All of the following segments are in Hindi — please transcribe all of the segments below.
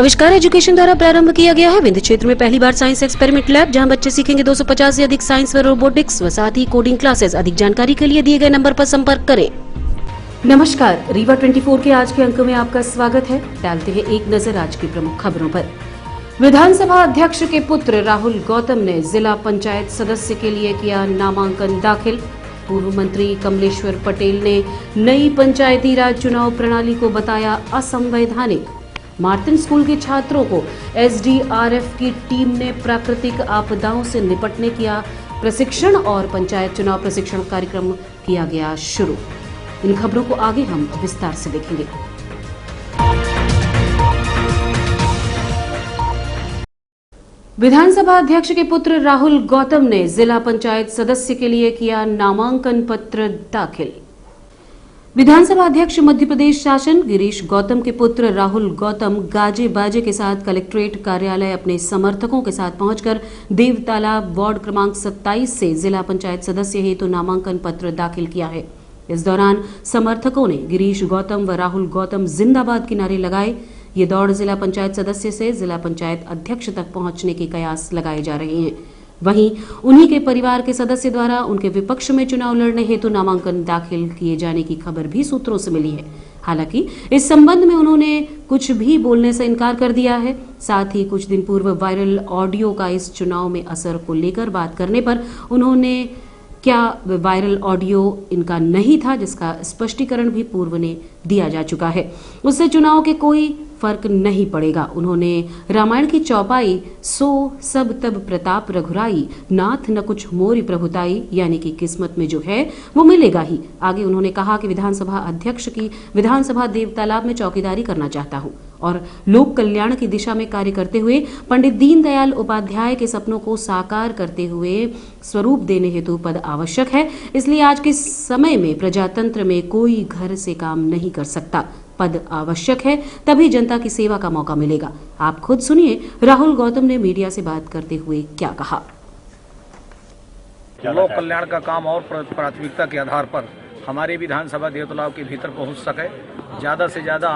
आविष्कार एजुकेशन द्वारा प्रारंभ किया गया है विंध्य क्षेत्र में पहली बार साइंस एक्सपेरिमेंट लैब, जहां बच्चे सीखेंगे 250 से अधिक साइंस व रोबोटिक्स व साथ ही कोडिंग क्लासेस। अधिक जानकारी के लिए दिए गए नंबर पर संपर्क करें। नमस्कार, रीवा 24 के आज के अंक में आपका स्वागत है। डालते हैं एक नजर आज की प्रमुख खबरों पर। विधानसभा अध्यक्ष के पुत्र राहुल गौतम ने जिला पंचायत सदस्य के लिए किया नामांकन दाखिल। पूर्व मंत्री कमलेश्वर पटेल ने नई पंचायती राज चुनाव प्रणाली को बताया असंवैधानिक। मार्टिन स्कूल के छात्रों को एसडीआरएफ की टीम ने प्राकृतिक आपदाओं से निपटने किया प्रशिक्षण और पंचायत चुनाव प्रशिक्षण कार्यक्रम किया गया शुरू। इन खबरों को आगे हम विस्तार से देखेंगे। विधानसभा अध्यक्ष के पुत्र राहुल गौतम ने जिला पंचायत सदस्य के लिए किया नामांकन पत्र दाखिल। विधानसभा अध्यक्ष मध्य प्रदेश शासन गिरीश गौतम के पुत्र राहुल गौतम गाजे बाजे के साथ कलेक्ट्रेट कार्यालय अपने समर्थकों के साथ पहुंचकर देवतालाब वार्ड क्रमांक 27 से जिला पंचायत सदस्य हेतु नामांकन पत्र दाखिल किया है। इस दौरान समर्थकों ने गिरीश गौतम व राहुल गौतम जिंदाबाद के नारे लगाए। ये दौड़ जिला पंचायत सदस्य से जिला पंचायत अध्यक्ष तक पहुंचने के कयास लगाए जा रहे हैं। वहीं उन्हीं के परिवार के सदस्य द्वारा उनके विपक्ष में चुनाव लड़ने हेतु नामांकन दाखिल किए जाने की खबर भी सूत्रों से मिली है। हालांकि इस संबंध में उन्होंने कुछ भी बोलने से इनकार कर दिया है। साथ ही कुछ दिन पूर्व वायरल ऑडियो का इस चुनाव में असर को लेकर बात करने पर उन्होंने क्या वायरल ऑडियो इनका नहीं था, जिसका स्पष्टीकरण भी पूर्व ने दिया जा चुका है। उससे चुनाव के कोई फर्क नहीं पड़ेगा। उन्होंने रामायण की चौपाई सो सब तब प्रताप रघुराई नाथ न कुछ मोरी प्रभुताई, यानी कि किस्मत में जो है वो मिलेगा ही। आगे उन्होंने कहा कि विधानसभा अध्यक्ष की विधानसभा देवतालाब में चौकीदारी करना चाहता हूं और लोक कल्याण की दिशा में कार्य करते हुए पंडित दीनदयाल उपाध्याय के सपनों को साकार करते हुए स्वरूप देने हेतु पद आवश्यक है। इसलिए आज के समय में प्रजातंत्र में कोई घर से काम नहीं कर सकता। पद आवश्यक है, तभी जनता की सेवा का मौका मिलेगा। आप खुद सुनिए राहुल गौतम ने मीडिया से बात करते हुए क्या कहा। लोक कल्याण का काम और प्राथमिकता के आधार पर हमारे विधानसभा देवतालाब के भीतर पहुंच सके, ज़्यादा से ज़्यादा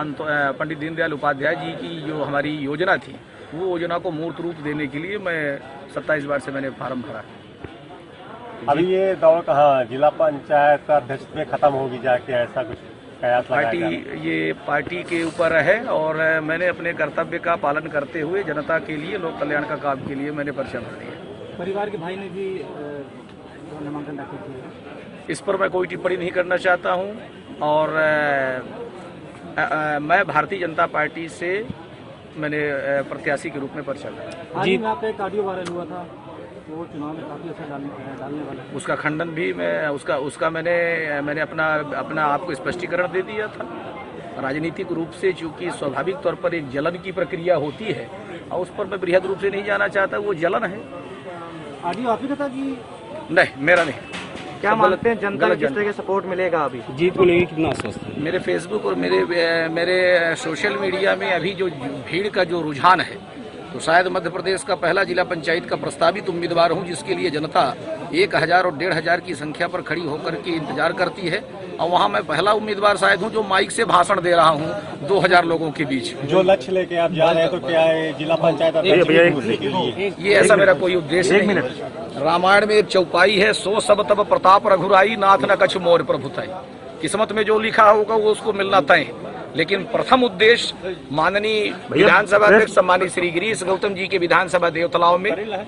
पंडित दीनदयाल उपाध्याय जी की जो हमारी योजना थी वो योजना को मूर्त रूप देने के लिए मैं 27 बार से मैंने फार्म भरा। अभी ये दौड़ कहाँ जिला पंचायत अध्यक्ष में खत्म होगी जाके, ऐसा कुछ पार्टी के ऊपर है और मैंने अपने कर्तव्य का पालन करते हुए जनता के लिए लोक कल्याण का काम के लिए मैंने पर्चा भर दिया। परिवार के भाई ने भी नामांकन दाखिल किया। इस पर मैं कोई टिप्पणी नहीं करना चाहता हूं और मैं भारतीय जनता पार्टी से मैंने प्रत्याशी के रूप में पर्चा भरा। जी, में आपका एक ऑडियो वायरल हुआ था, वो चुनाव में काफी असर डालने वाला है। उसका खंडन भी मैं उसका मैंने अपना आपको स्पष्टीकरण दे दिया था। राजनीतिक रूप से चूंकि स्वाभाविक तौर पर एक जलन की प्रक्रिया होती है और उस पर मैं बृहद रूप से नहीं जाना चाहता, वो जलन है। ऑडियो आप ही था कि नहीं, मेरा नहीं। क्या मानते हैं जनता को किस तरह का सपोर्ट मिलेगा? अभी जीत मिलेगी, कितना आश्वस्त है? मेरे फेसबुक और मेरे सोशल मीडिया में अभी जो भीड़ का जो रुझान है, तो शायद मध्य प्रदेश का पहला जिला पंचायत का प्रस्तावित उम्मीदवार हूं, जिसके लिए जनता 1000 और 1500 की संख्या पर खड़ी होकर के इंतजार करती है और वहां मैं पहला उम्मीदवार शायद हूं जो माइक से भाषण दे रहा हूं 2000 लोगों के बीच। जो लक्ष्य लेके आप जा रहे हैं, तो क्या है जिला पंचायत अध्यक्ष? ये ऐसा मेरा कोई उद्देश्य नहीं है। रामायण में एक चौपाई है, सो सब तब प्रताप रघुराई नाथ न कछ मोर प्रभुताई। किस्मत में जो लिखा होगा वो उसको मिलना तय है। लेकिन प्रथम उद्देश्य माननीय विधानसभा अध्यक्ष सम्मानित श्री गिरीश गौतम जी के विधानसभा देवतालाब में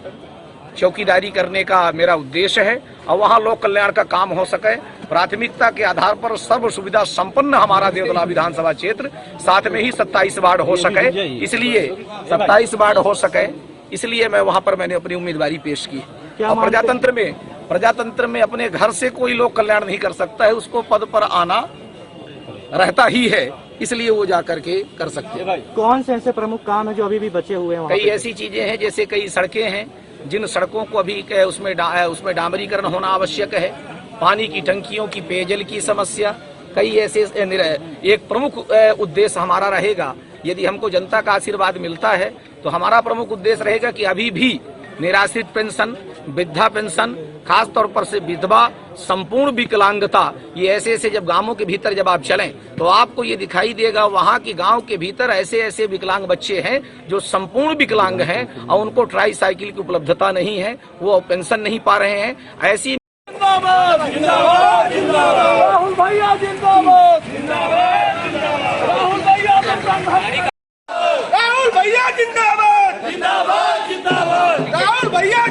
चौकीदारी करने का मेरा उद्देश्य है और वहां लोक कल्याण का काम हो सके। प्राथमिकता के आधार पर सर्व सुविधा संपन्न हमारा देवतालाब विधानसभा क्षेत्र, साथ में ही 27 वार्ड हो सके, इसलिए 27 वार्ड हो सके, इसलिए मैं वहां पर मैंने अपनी उम्मीदवारी पेश की। और प्रजातंत्र में अपने घर से कोई लोक कल्याण नहीं कर सकता है, उसको पद पर आना रहता ही है, इसलिए वो जा करके कर सकते हैं। कौन से ऐसे प्रमुख काम है जो अभी भी बचे हुए हैं? कई ऐसी चीजें हैं, जैसे कई सड़कें हैं जिन सड़कों को अभी उसमें डामरीकरण होना आवश्यक है। पानी की टंकियों की, पेयजल की समस्या, कई ऐसे एक प्रमुख उद्देश्य हमारा रहेगा। यदि हमको जनता का आशीर्वाद मिलता है तो हमारा प्रमुख उद्देश्य रहेगा कि अभी भी निराश्रित पेंशन, वृद्धा पेंशन, खास तौर पर से विधवा संपूर्ण विकलांगता, ये ऐसे ऐसे जब गांवों के भीतर जब आप चलें तो आपको ये दिखाई देगा वहां की गांव के भीतर ऐसे ऐसे विकलांग बच्चे हैं जो संपूर्ण विकलांग हैं और उनको ट्राई साइकिल की उपलब्धता नहीं है, वो पेंशन नहीं पा रहे हैं। ऐसी राहुल भैया जिंदाबाद, राहुल भैया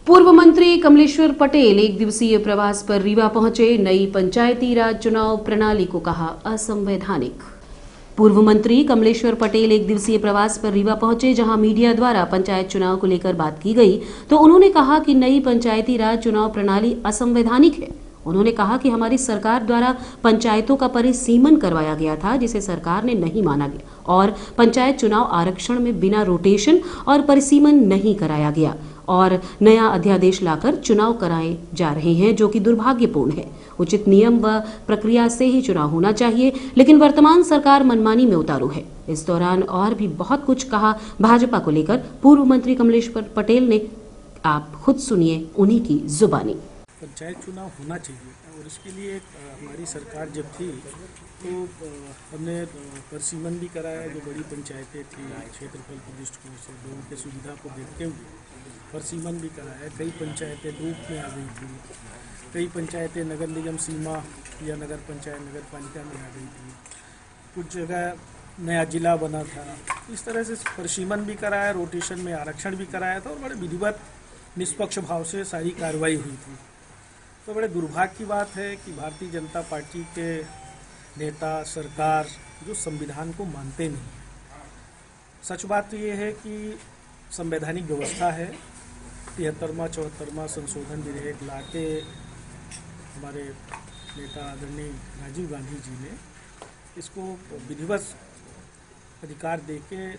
पूर्व मंत्री कमलेश्वर पटेल एक दिवसीय प्रवास पर रीवा पहुंचे। नई पंचायती राज चुनाव प्रणाली को कहा असंवैधानिक। पूर्व मंत्री कमलेश्वर पटेल एक दिवसीय प्रवास पर रीवा पहुंचे, जहां मीडिया द्वारा पंचायत चुनाव को लेकर बात की गई तो उन्होंने कहा कि नई पंचायती राज चुनाव प्रणाली असंवैधानिक है। उन्होंने कहा कि हमारी सरकार द्वारा पंचायतों का परिसीमन करवाया गया था, जिसे सरकार ने नहीं माना गया और पंचायत चुनाव आरक्षण में बिना रोटेशन और परिसीमन नहीं कराया गया और नया अध्यादेश लाकर चुनाव कराए जा रहे हैं, जो कि दुर्भाग्यपूर्ण है। उचित नियम व प्रक्रिया से ही चुनाव होना चाहिए, लेकिन वर्तमान सरकार मनमानी में उतारू है। इस दौरान और भी बहुत कुछ कहा भाजपा को लेकर पूर्व मंत्री कमलेश्वर पटेल ने। आप खुद सुनिए उन्हीं की जुबानी। पंचायत चुनाव होना चाहिए और इसके लिए हमारी सरकार जब थी तो हमने परिसीमन भी कराया। जो बड़ी पंचायतें थी क्षेत्रफल के दृष्टिकोण से लोगों की सुविधा को देखते हुए परिसीमन भी कराया। कई पंचायतें डूब में आ गई थी, कई पंचायतें नगर निगम सीमा या नगर पंचायत नगर पालिका में आ गई थी, कुछ जगह नया जिला बना था। इस तरह से परिसीमन भी कराया, रोटेशन में आरक्षण भी कराया था और बड़े विधिवत निष्पक्ष भाव से सारी कार्रवाई हुई थी। तो बड़े दुर्भाग्य की बात है कि भारतीय जनता पार्टी के नेता सरकार जो संविधान को मानते नहीं। सच बात तो ये है कि संवैधानिक व्यवस्था है, 73वां 74वां संशोधन विधेयक लाके हमारे नेता आदरणीय राजीव गांधी जी ने इसको विधिवत अधिकार देके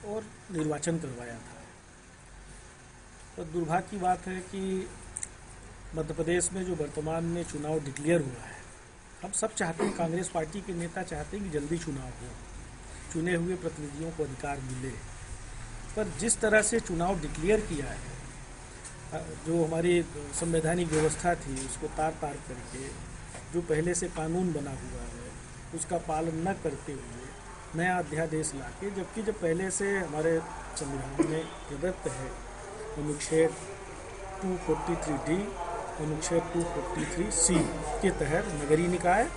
और निर्वाचन करवाया था। तो दुर्भाग्य की बात है कि मध्य प्रदेश में जो वर्तमान में चुनाव डिक्लेयर हुआ है, हम सब चाहते हैं, कांग्रेस पार्टी के नेता चाहते हैं कि जल्दी चुनाव हो, चुने हुए प्रतिनिधियों को अधिकार मिले। पर जिस तरह से चुनाव डिक्लेयर किया है, जो हमारी संवैधानिक व्यवस्था थी उसको तार तार करके, जो पहले से कानून बना हुआ है उसका पालन न करते हुए नया अध्यादेश लाके, जबकि जब पहले से हमारे संविधान में प्रदत्त है अनुच्छेद 243D अनुच्छेद 243C के तहत नगरीय निकाय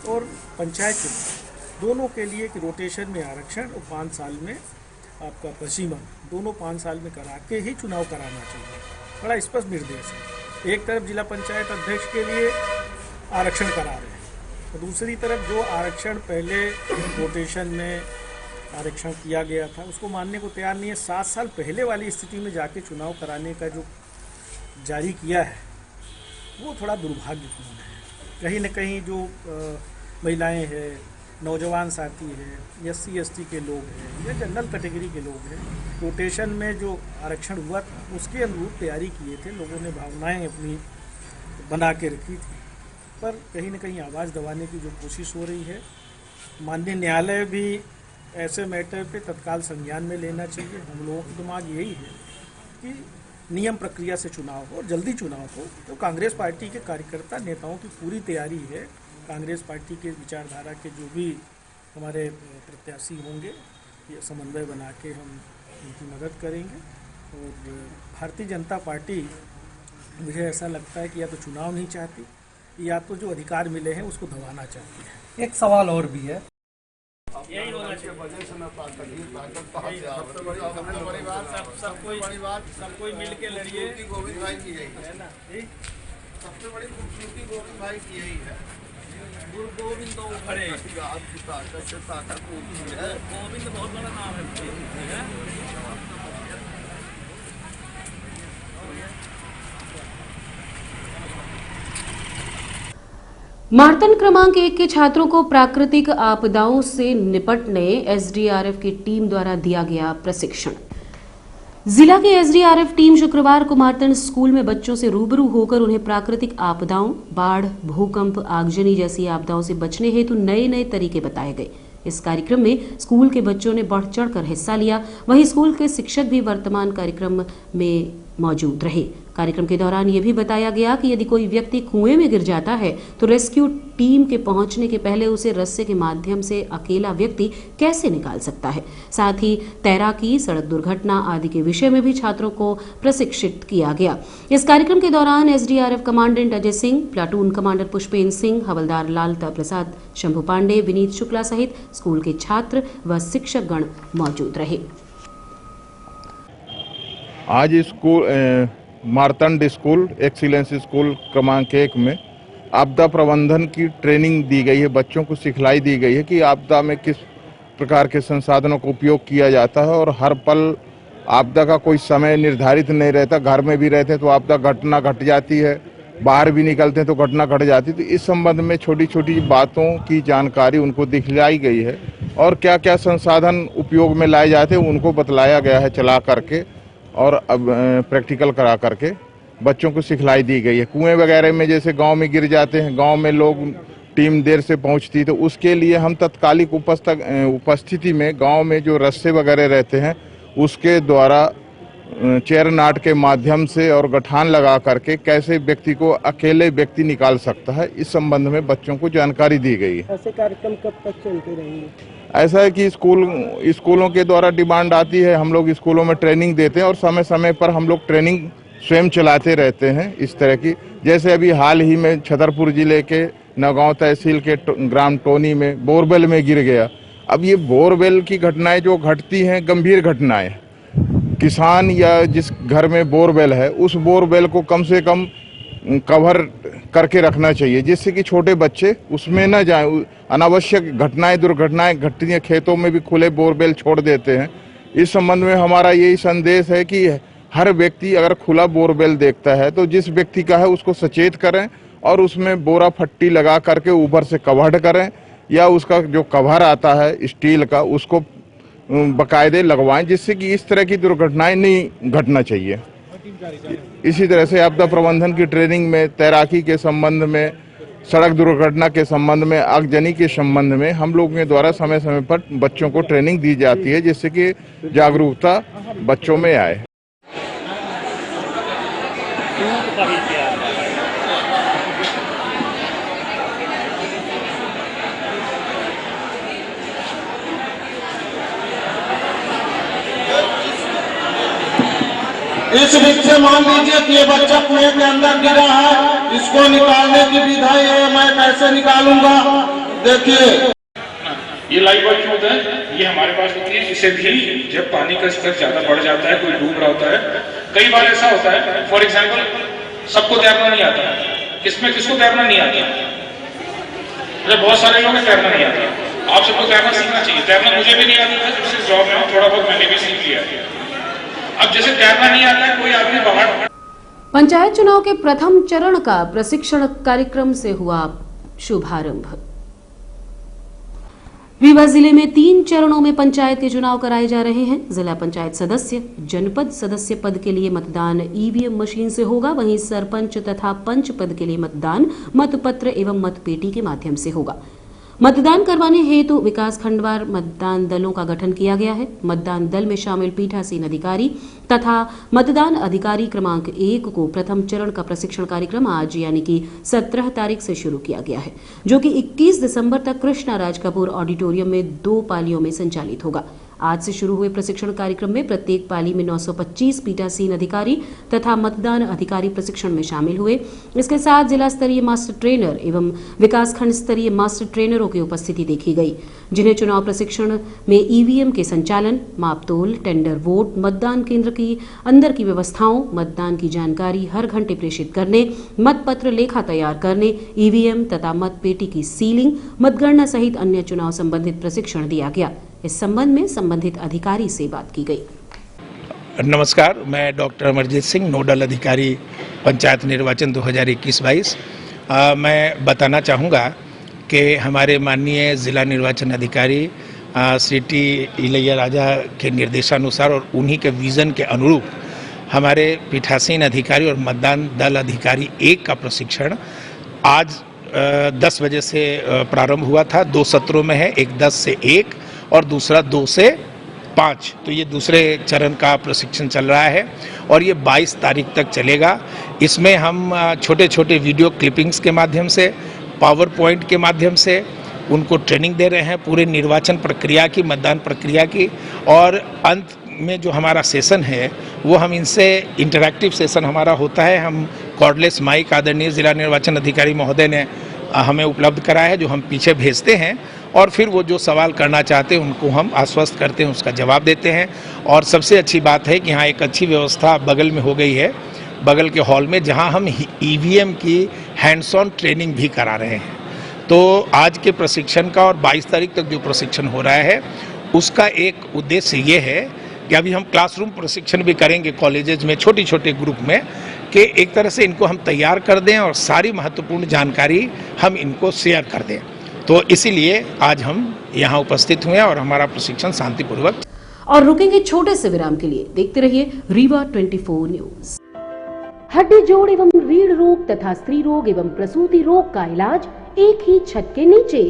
और पंचायत चुनाव दोनों के लिए कि रोटेशन में आरक्षण और 5 साल में आपका परिसीमन, दोनों 5 साल में करा के ही चुनाव कराना चाहिए। बड़ा स्पष्ट निर्देश है। एक तरफ जिला पंचायत अध्यक्ष के लिए आरक्षण करा रहे हैं, तो दूसरी तरफ जो आरक्षण पहले रोटेशन में आरक्षण किया गया था उसको मानने को तैयार नहीं है। 7 साल पहले वाली स्थिति में जाके चुनाव कराने का जो जारी किया है वो थोड़ा दुर्भाग्यपूर्ण है। कहीं न कहीं जो महिलाएं हैं, नौजवान साथी हैं, SC ST के लोग हैं या जनरल कैटेगरी के लोग हैं, रोटेशन में जो आरक्षण हुआ था उसके अनुरूप तैयारी किए थे, लोगों ने भावनाएं अपनी बना के रखी थी। पर कहीं न कहीं आवाज़ दबाने की जो कोशिश हो रही है, माननीय न्यायालय भी ऐसे मैटर पे तत्काल संज्ञान में लेना चाहिए। हम लोगों का दिमाग यही है कि नियम प्रक्रिया से चुनाव हो और जल्दी चुनाव हो। तो कांग्रेस पार्टी के कार्यकर्ता नेताओं की पूरी तैयारी है। कांग्रेस पार्टी के विचारधारा के जो भी हमारे प्रत्याशी होंगे, ये समन्वय बना के हम उनकी मदद करेंगे। और भारतीय जनता पार्टी, मुझे ऐसा लगता है कि या तो चुनाव नहीं चाहती या तो जो अधिकार मिले हैं उसको दबाना चाहती है। एक सवाल और भी है, यही होना चाहिए। सब कोई मिल के लड़िए। गोविंद भाई की यही है ना, सबसे बड़ी खूबसूरती गोविंद भाई की यही है। गुरु गोविंद तो खड़े, गोविंद बहुत बड़ा नाम है। मार्तन क्रमांक 1 के छात्रों को प्राकृतिक आपदाओं से निपटने SDRF की टीम द्वारा दिया गया प्रशिक्षण। जिला की SDRF टीम शुक्रवार को मार्तन स्कूल में बच्चों से रूबरू होकर उन्हें प्राकृतिक आपदाओं, बाढ़, भूकंप, आगजनी जैसी आपदाओं से बचने हेतु नए नए तरीके बताए गए। इस कार्यक्रम में स्कूल के बच्चों ने बढ़ चढ़कर हिस्सा लिया। वहीं स्कूल के शिक्षक भी वर्तमान कार्यक्रम में मौजूद रहे। कार्यक्रम के दौरान ये भी बताया गया कि यदि कोई व्यक्ति कुएं में गिर जाता है तो रेस्क्यू टीम के पहुंचने के पहले उसे रस्से के माध्यम से अकेला व्यक्ति कैसे निकाल सकता है। साथ ही तैराकी, सड़क दुर्घटना आदि के विषय में भी छात्रों को प्रशिक्षित किया गया। इस कार्यक्रम के दौरान SDRF commandant Ajay Singh, platoon commander Pushpendra Singh, हवलदार लालता प्रसाद, शंभू पांडे, विनीत शुक्ला सहित स्कूल के छात्र व शिक्षक गण मौजूद रहे। आज school Martand school excellence school क्रमांक 1 में आपदा प्रबंधन की ट्रेनिंग दी गई है। बच्चों को सिखलाई दी गई है कि आपदा में किस प्रकार के संसाधनों का उपयोग किया जाता है और हर पल आपदा का कोई समय निर्धारित नहीं रहता। घर में भी रहते हैं तो आपदा घटना घट जाती है, बाहर भी निकलते हैं तो घटना घट जाती है। तो इस संबंध में छोटी छोटी बातों की जानकारी उनको दिखलाई गई है और क्या क्या संसाधन उपयोग में लाए जाते हैं उनको बतलाया गया है चला करके और अब प्रैक्टिकल करा करके बच्चों को सिखलाई दी गई है। कुएं वगैरह में जैसे गांव में गिर जाते हैं, गांव में लोग टीम देर से पहुंचती, तो उसके लिए हम तत्कालिक उपस्थिति में गांव में जो रस्से वगैरह रहते हैं उसके द्वारा चेयर नाट के माध्यम से और गठान लगा करके कैसे व्यक्ति को अकेले व्यक्ति निकाल सकता है, इस संबंध में बच्चों को जानकारी दी गई है। ऐसे कार्यक्रम कब तक चलते रहेंगे? ऐसा है कि स्कूलों के द्वारा डिमांड आती है, हम लोग स्कूलों में ट्रेनिंग देते हैं और समय समय पर हम लोग ट्रेनिंग स्वयं चलाते रहते हैं इस तरह की। जैसे अभी हाल ही में छतरपुर जिले के नगांव तहसील के ग्राम टोनी में बोरवेल में गिर गया। अब ये बोरवेल की घटनाएं जो घटती हैं गंभीर घटनाएं, किसान या जिस घर में बोरवेल है उस बोरवेल को कम से कम कवर करके रखना चाहिए जिससे कि छोटे बच्चे उसमें न जाएं। अनावश्यक घटनाएं दुर्घटनाएं घटती हैं, खेतों में भी खुले बोरवेल छोड़ देते हैं। इस संबंध में हमारा यही संदेश है कि हर व्यक्ति अगर खुला बोरवेल देखता है तो जिस व्यक्ति का है उसको सचेत करें और उसमें बोरा फट्टी लगा करके ऊपर से कवर्ड करें या उसका जो कवर आता है स्टील का उसको बकायदे लगवाएं जिससे कि इस तरह की दुर्घटनाएं नहीं घटना चाहिए। इसी तरह से आपदा प्रबंधन की ट्रेनिंग में तैराकी के संबंध में, सड़क दुर्घटना के संबंध में, आगजनी के संबंध में हम लोगों के द्वारा समय समय पर बच्चों को ट्रेनिंग दी जाती है जिससे कि जागरूकता बच्चों में आए। इस विधि से मान लीजिए कि ये बच्चा कुएं के अंदर गिरा है, इसको निकालने की विधा है, मैं कैसे निकालूंगा? देखिए ये लाइव बॉय क्यों होता है, ये हमारे पास होती है। इसे भी जब पानी का स्तर ज्यादा बढ़ जाता है, कोई डूब रहा होता है, कई बार ऐसा होता है। फॉर एग्जाम्पल सबको तैरना नहीं आता है, किसको तैरना नहीं आता है, बहुत सारे लोगों को तैरना नहीं आता। आप सबको तैरना सीखना चाहिए। तैरना मुझे भी नहीं आता है, जब से जॉब में थोड़ा बहुत मैंने भी सीख लिया। अब जैसे तैरना नहीं आता है, कोई आदमी बाहर। पंचायत चुनाव के प्रथम चरण का प्रशिक्षण कार्यक्रम से हुआ शुभारंभ। रीवा जिले में 3 चरणों में पंचायत के चुनाव कराए जा रहे हैं। जिला पंचायत सदस्य, जनपद सदस्य पद के लिए मतदान ईवीएम मशीन से होगा, वहीं सरपंच तथा पंच पद के लिए मतदान मतपत्र एवं मतपेटी के माध्यम से होगा। मतदान करवाने हेतु विकास खंडवार मतदान दलों का गठन किया गया है। मतदान दल में शामिल पीठासीन अधिकारी तथा मतदान अधिकारी क्रमांक 1 को प्रथम चरण का प्रशिक्षण कार्यक्रम आज यानी कि 17 तारीख से शुरू किया गया है, जो कि 21 दिसंबर तक कृष्णा राज कपूर ऑडिटोरियम में 2 पालियों में संचालित होगा। आज से शुरू हुए प्रशिक्षण कार्यक्रम में प्रत्येक पाली में 925 पीठासीन अधिकारी तथा मतदान अधिकारी प्रशिक्षण में शामिल हुए। इसके साथ जिला स्तरीय मास्टर ट्रेनर एवं विकासखंड स्तरीय मास्टर ट्रेनरों की उपस्थिति देखी गई, जिन्हें चुनाव प्रशिक्षण में ईवीएम के संचालन, मापतोल, टेंडर वोट, मतदान केंद्र की अंदर की व्यवस्थाओं, मतदान की जानकारी हर घंटे प्रेषित करने, मतपत्र लेखा तैयार करने, ईवीएम तथा मतपेटी की सीलिंग, मतगणना सहित अन्य चुनाव संबंधित प्रशिक्षण दिया गया। इस संबंध में संबंधित अधिकारी से बात की गई। नमस्कार, मैं डॉक्टर अमरजीत सिंह, नोडल अधिकारी पंचायत निर्वाचन 2021-22। मैं बताना चाहूँगा कि हमारे माननीय जिला निर्वाचन अधिकारी श्री टी इलैया राजा के निर्देशानुसार और उन्हीं के विजन के अनुरूप हमारे पीठासीन अधिकारी और मतदान दल अधिकारी 1 का प्रशिक्षण आज 10 बजे से प्रारंभ हुआ था। 2 सत्रों में है, एक 10 से 1 और दूसरा 2 से 5, तो ये दूसरे चरण का प्रशिक्षण चल रहा है और ये 22 तारीख तक चलेगा। इसमें हम छोटे छोटे वीडियो क्लिपिंग्स के माध्यम से, पावर पॉइंट के माध्यम से उनको ट्रेनिंग दे रहे हैं पूरे निर्वाचन प्रक्रिया की, मतदान प्रक्रिया की। और अंत में जो हमारा सेशन है वो हम इनसे इंटरैक्टिव सेशन हमारा होता है। हम कॉर्डलेस माइक आदरणीय जिला निर्वाचन अधिकारी महोदय ने हमें उपलब्ध कराया है, जो हम पीछे भेजते हैं और फिर वो जो सवाल करना चाहते हैं उनको हम आश्वस्त करते हैं, उसका जवाब देते हैं। और सबसे अच्छी बात है कि यहाँ एक अच्छी व्यवस्था बगल में हो गई है, बगल के हॉल में, जहाँ हम ईवीएम की हैंड्स ऑन ट्रेनिंग भी करा रहे हैं। तो आज के प्रशिक्षण का और 22 तारीख तक जो प्रशिक्षण हो रहा है उसका एक उद्देश्य ये है कि अभी हम क्लासरूम प्रशिक्षण भी करेंगे कॉलेजेज में, छोटे छोटे ग्रुप में, कि एक तरह से इनको हम तैयार कर दें और सारी महत्वपूर्ण जानकारी हम इनको शेयर कर दें। तो इसीलिए आज हम यहाँ उपस्थित हुए और हमारा प्रशिक्षण शांतिपूर्वक। और रुकेंगे छोटे से विराम के लिए। देखते रहिए रीवा 24 न्यूज। हड्डी जोड़ एवं रीढ़ रोग तथा स्त्री रोग एवं प्रसूति रोग का इलाज एक ही छत के नीचे।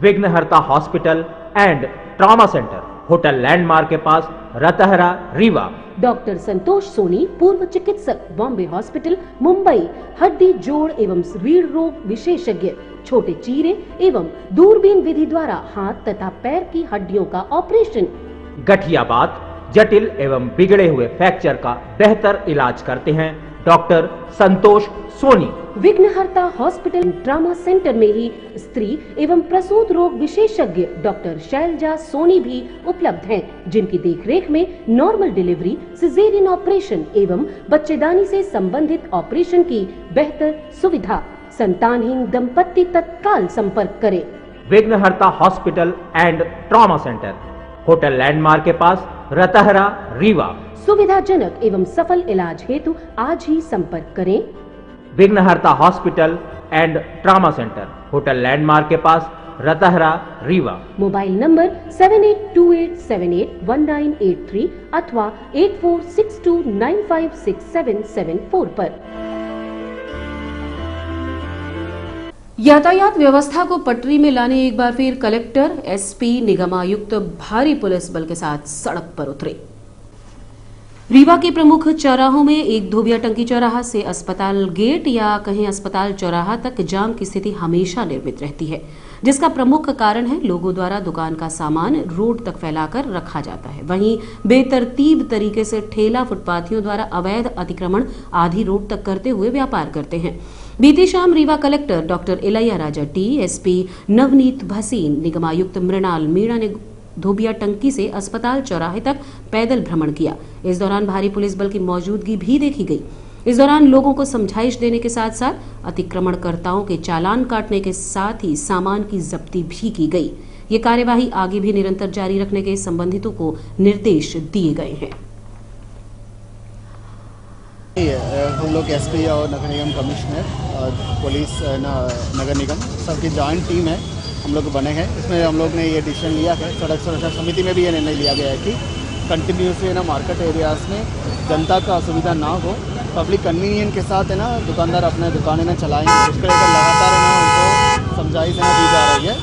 विघ्नहर्ता hospital and trauma centre, hotel landmark के पास, रतहरा, रीवा। डॉक्टर संतोष सोनी, पूर्व चिकित्सक, बॉम्बे हॉस्पिटल, मुंबई। हड्डी जोड़ एवं रीढ़ रोग विशेषज्ञ, छोटे चीरे एवं दूरबीन विधि द्वारा हाथ तथा पैर की हड्डियों का ऑपरेशन। गठियाबात, जटिल एवं बिगड़े हुए फ्रैक्चर का बेहतर इलाज करते हैं डॉक्टर संतोष सोनी। विघ्नहर्ता हॉस्पिटल ट्रॉमा सेंटर में ही स्त्री एवं प्रसूत रोग विशेषज्ञ डॉक्टर शैलजा सोनी भी उपलब्ध हैं, जिनकी देखरेख में नॉर्मल डिलीवरी, सिजेरियन ऑपरेशन एवं बच्चेदानी से संबंधित ऑपरेशन की बेहतर सुविधा। संतानहीन दंपत्ति तत्काल संपर्क करें। विघ्नहर्ता hospital and trauma centre, hotel landmark के पास, रतहरा, रीवा। सुविधाजनक एवं सफल इलाज हेतु आज ही संपर्क करें। विघ्नहर्ता hospital and trauma centre, hotel landmark के पास, रतहरा, रीवा। मोबाइल नंबर 7828781983 अथवा 8462956774 पर। यातायात व्यवस्था को पटरी में लाने एक बार फिर कलेक्टर, एसपी, निगम आयुक्त भारी पुलिस बल के साथ सड़क पर उतरे। रीवा के प्रमुख चौराहों में एक धोबिया टंकी चौराहा से अस्पताल गेट या कहीं अस्पताल चौराहा तक जाम की स्थिति हमेशा निर्मित रहती है, जिसका प्रमुख कारण है लोगों द्वारा दुकान का सामान रोड तक फैलाकर रखा जाता है। वहीं बेतरतीब तरीके से ठेला फुटपाथियों द्वारा अवैध अतिक्रमण आधी रोड तक करते हुए व्यापार करते हैं। बीती शाम Rewa collector doctor Ilaiya Raja T, SP Navneet Bhasin, निगम आयुक्त मृणाल मीणा ने धोबिया टंकी से अस्पताल चौराहे तक पैदल भ्रमण किया। इस दौरान भारी पुलिस बल की मौजूदगी भी देखी गई। इस दौरान लोगों को समझाइश देने के साथ साथ अतिक्रमणकर्ताओं के चालान काटने के साथ ही सामान की जब्ती भी की गई। ये कार्यवाही आगे भी निरंतर जारी रखने के संबंधितों को निर्देश दिए गए हैं। हम लोग एसपी और नगर निगम कमिश्नर और पुलिस नगर निगम सबकी जॉइंट टीम है, हम लोग बने हैं। इसमें हम लोग ने ये डिसीजन लिया है, सड़क सुरक्षा समिति में भी ये निर्णय लिया गया है कि कंटिन्यूसली मार्केट एरियाज में जनता का असुविधा ना हो, पब्लिक कन्वीनियंस के साथ दुकानदार अपने दुकानें चलाएंगे। इसको लेकर लगातार उनको समझाइश दी जा रही है।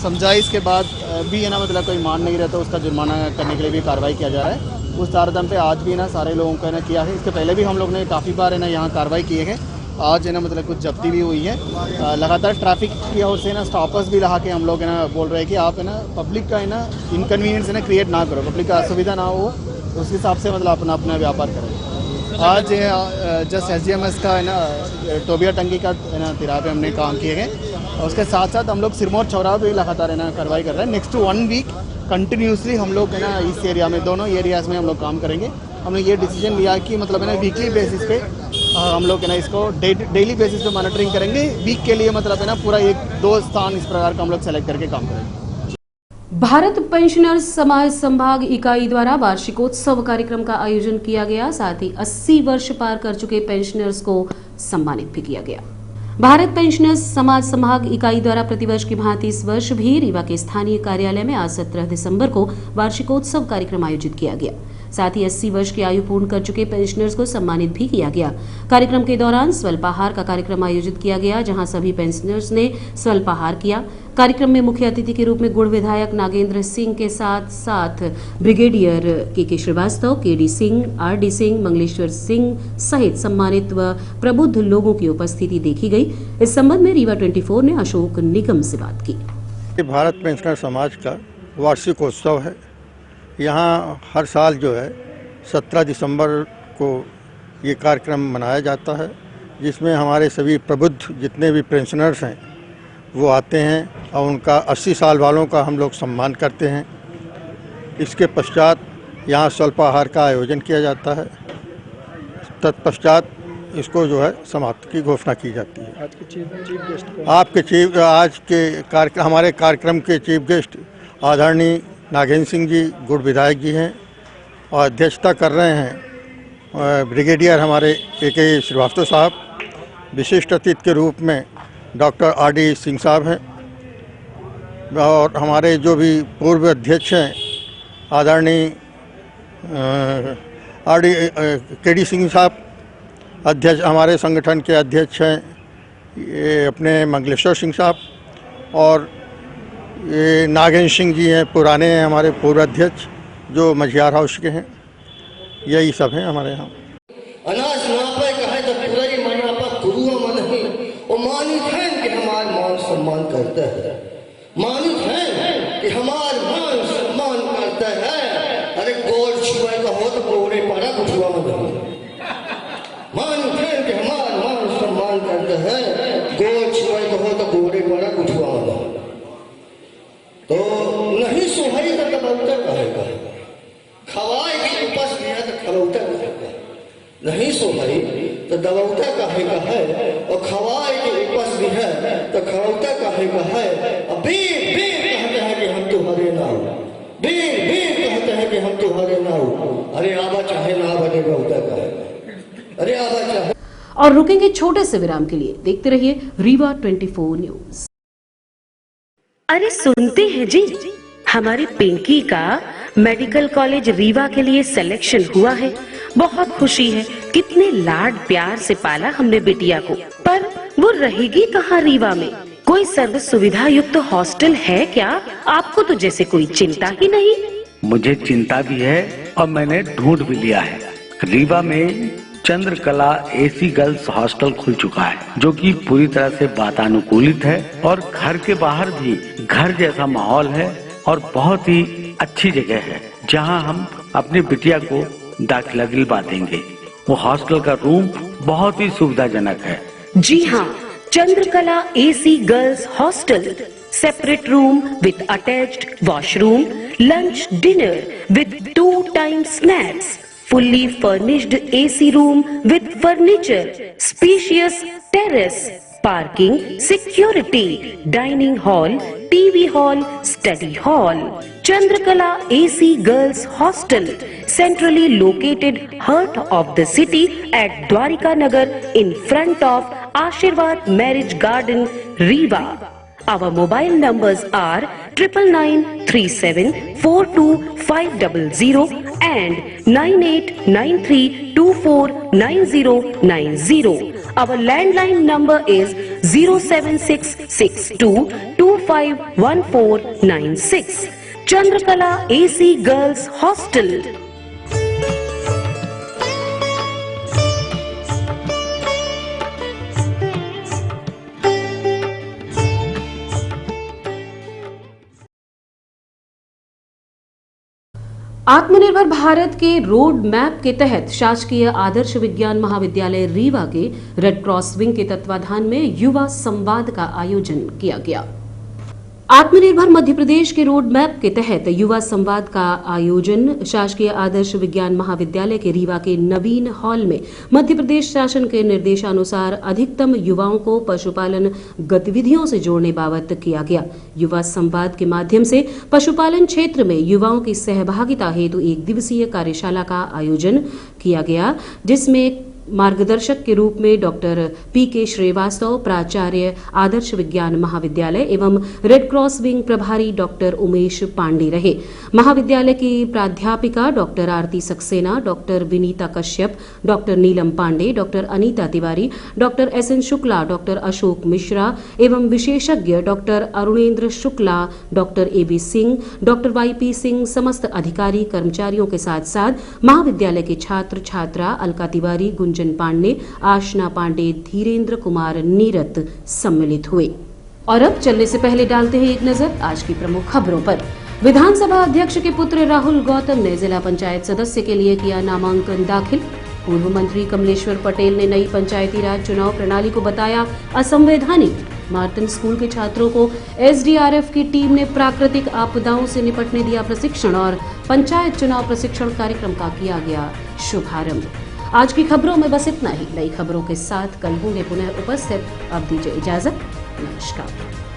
समझाइश के बाद भी मतलब कोई मान नहीं रहता, उसका जुर्माना करने के लिए भी कार्रवाई किया जा रहा है। उस तारतम पे आज भी सारे लोगों को किया है। इसके पहले भी हम लोग ने काफ़ी बार यहाँ कार्रवाई किए हैं। आज मतलब कुछ जब्ती भी हुई है। लगातार ट्रैफिक की ओर से स्टॉपर्स भी लगा के हम लोग बोल रहे हैं कि आप पब्लिक का इनकन्वीनियंस क्रिएट ना करो, पब्लिक का असुविधा ना हो, उस हिसाब से मतलब अपना अपना व्यापार करें। आज जस्ट SGMS का टोबिया टंकी का तिराहे पे हमने काम किए हैं और उसके साथ साथ हम लोग सिरमौर चौराहा भी लगातार कार्रवाई कर रहे हैं। नेक्स्ट 1 वीक कंटिन्यूसली हम लोग इस एरिया में, दोनों एरियाज़ में हम लोग काम करेंगे। हमने ये डिसीजन लिया कि मतलब वीकली बेसिस पे हम लोग इसको डेली बेसिस पे मॉनिटरिंग करेंगे। वीक के लिए मतलब पूरा 1-2 स्थान इस प्रकार का हम लोग सेलेक्ट करके काम करेंगे। भारत पेंशनर्स समाज संभाग इकाई द्वारा वार्षिकोत्सव कार्यक्रम का आयोजन किया गया। साथ ही 80 वर्ष पार कर चुके पेंशनर्स को सम्मानित भी किया गया। भारत पेंशनर्स समाज संभाग इकाई द्वारा प्रतिवर्ष की भांति इस वर्ष भी रीवा के स्थानीय कार्यालय में आज 17 दिसंबर को वार्षिकोत्सव कार्यक्रम आयोजित किया गया। साथ ही 80 वर्ष की आयु पूर्ण कर चुके पेंशनर्स को सम्मानित भी किया गया। कार्यक्रम के दौरान स्वल्पाहार का कार्यक्रम आयोजित किया गया, जहां सभी पेंशनर्स ने स्वल्पाहार किया। कार्यक्रम में मुख्य अतिथि के रूप में गुड़ विधायक नागेंद्र सिंह के साथ साथ ब्रिगेडियर के श्रीवास्तव, केडी सिंह, आरडी सिंह, मंगलेश्वर सिंह सहित सम्मानित व प्रबुद्ध लोगों की उपस्थिति देखी गई। इस संबंध में रीवा 24 ने अशोक निगम से बात की। भारत पेंशनर समाज का वार्षिकोत्सव है। यहाँ हर साल जो है 17 दिसंबर को ये कार्यक्रम मनाया जाता है, जिसमें हमारे सभी प्रबुद्ध जितने भी पेंशनर्स हैं वो आते हैं और उनका 80 साल वालों का हम लोग सम्मान करते हैं। इसके पश्चात यहाँ स्वल्पाहार का आयोजन किया जाता है। तत्पश्चात इसको जो है समाप्त की घोषणा की जाती है। आज के चीफ गेस्ट आज के हमारे कार्यक्रम के चीफ गेस्ट आदरणीय नागेंद्र सिंह जी गुड़ विधायक जी हैं और अध्यक्षता कर रहे हैं ब्रिगेडियर हमारे के श्रीवास्तव साहब। विशिष्ट अतिथि के रूप में डॉक्टर आरडी सिंह साहब हैं और हमारे जो भी पूर्व अध्यक्ष हैं आदरणीय केडी सिंह साहब अध्यक्ष, हमारे संगठन के अध्यक्ष हैं ये अपने मंगलेश्वर सिंह साहब, और ये नागेंद्र सिंह जी हैं पुराने हैं हमारे पूर्व अध्यक्ष जो मझियार हाउस के हैं। यही सब हैं हमारे यहाँ। अनाज नापे कहे तो पूरा ही मन आपा गुरुआ मन ही और मानित है कि हमार मान सम्मान करते हैं, मानित है कि हमार मान सम्मान करते हैं। अरे गोड़ छुए का हो तो गोड़े पड़ा गुरुआ मन मानित है कि हमार मान सम्मान करते हैं। गोड़ छुए का हो तो गोड़े पड़ा गुरुआ मन तो नहीं सुहाई का दबौता कहेगा, खवाए की उपस दिया तो खबौता कहेगा। नहीं सुहाई तो दबौता कहेगा है और खवाए की उपस भी है तो खबौता कहेगा है। और बीर बीर कहते हैं कि हम तुम्हारे नाव, बीर बीर कहते हैं कि हम तुम्हारे नाव। अरे आवा चाहे ना बने बहुता कहेगा, अरे आवा चाहे। और रुकेंगे छोटे से विराम के लिए। देखते रहिए रीवा 24 न्यूज। अरे सुनते हैं जी, हमारी पिंकी का मेडिकल कॉलेज रीवा के लिए सिलेक्शन हुआ है। बहुत खुशी है। कितने लाड प्यार से पाला हमने बिटिया को, पर वो रहेगी कहाँ रीवा में? कोई सर्व सुविधा युक्त हॉस्टल है क्या? आपको तो जैसे कोई चिंता ही नहीं। मुझे चिंता भी है और मैंने ढूंढ भी लिया है। रीवा में चंद्रकला एसी गर्ल्स हॉस्टल खुल चुका है, जो कि पूरी तरह से वातानुकूलित है और घर के बाहर भी घर जैसा माहौल है और बहुत ही अच्छी जगह है, जहां हम अपनी बिटिया को दाखिला दिलवा देंगे। वो हॉस्टल का रूम बहुत ही सुविधाजनक है। जी हाँ, Chandrakala AC girls hostel, separate room with attached washroom, lunch dinner with 2 time snacks, fully furnished AC room with furniture, spacious terrace, parking, security, dining hall, TV hall, study hall. Chandrakala AC Girls Hostel, centrally located heart of the city at Dwarika Nagar in front of Ashirwad Marriage Garden, Rewa. Our mobile numbers are 9937425500 and 9893249090. Our landline number is 07662251496. Chandrakala AC Girls Hostel. आत्मनिर्भर भारत के रोड मैप के तहत शासकीय आदर्श विज्ञान महाविद्यालय रीवा के रेड क्रॉस विंग के तत्वाधान में युवा संवाद का आयोजन किया गया। आत्मनिर्भर मध्य प्रदेश के रोड मैप के तहत युवा संवाद का आयोजन शासकीय आदर्श विज्ञान महाविद्यालय के रीवा के नवीन हॉल में मध्य प्रदेश शासन के निर्देशानुसार अधिकतम युवाओं को पशुपालन गतिविधियों से जोड़ने बाबत किया गया। युवा संवाद के माध्यम से पशुपालन क्षेत्र में युवाओं की सहभागिता हेतु 1 दिवसीय कार्यशाला का आयोजन किया गया, जिसमें मार्गदर्शक के रूप में डॉक्टर पी.के. श्रीवास्तव, प्राचार्य आदर्श विज्ञान महाविद्यालय एवं रेड क्रॉस विंग प्रभारी डॉक्टर उमेश पांडे रहे। महाविद्यालय की प्राध्यापिका doctor Aarti Saxena, doctor Vinita Kashyap, doctor Neelam Pandey, doctor Anita Tiwari, doctor S N. Shukla, doctor Ashok Mishra एवं विशेषज्ञ doctor Arunendra Shukla, doctor A B. Singh, doctor Y P. Singh, समस्त अधिकारी कर्मचारियों के साथ साथ महाविद्यालय के छात्र छात्रा अलका तिवारी, गुंजन पांडे, आशना पांडे, धीरेन्द्र कुमार नीरत सम्मिलित हुए। और अब चलने से पहले डालते हैं एक नजर आज की प्रमुख खबरों पर। विधानसभा अध्यक्ष के पुत्र राहुल गौतम ने जिला पंचायत सदस्य के लिए किया नामांकन दाखिल। पूर्व मंत्री कमलेश्वर पटेल ने नई पंचायती राज चुनाव प्रणाली को बताया असंवैधानिक। मार्टन स्कूल के छात्रों को एसडीआरएफ की टीम ने प्राकृतिक आपदाओं से निपटने दिया प्रशिक्षण और पंचायत चुनाव प्रशिक्षण कार्यक्रम का किया गया शुभारंभ। आज की खबरों में बस इतना ही। नई खबरों के साथ कल होंगे पुनः उपस्थित। अब दीजिए इजाजत। नमस्कार।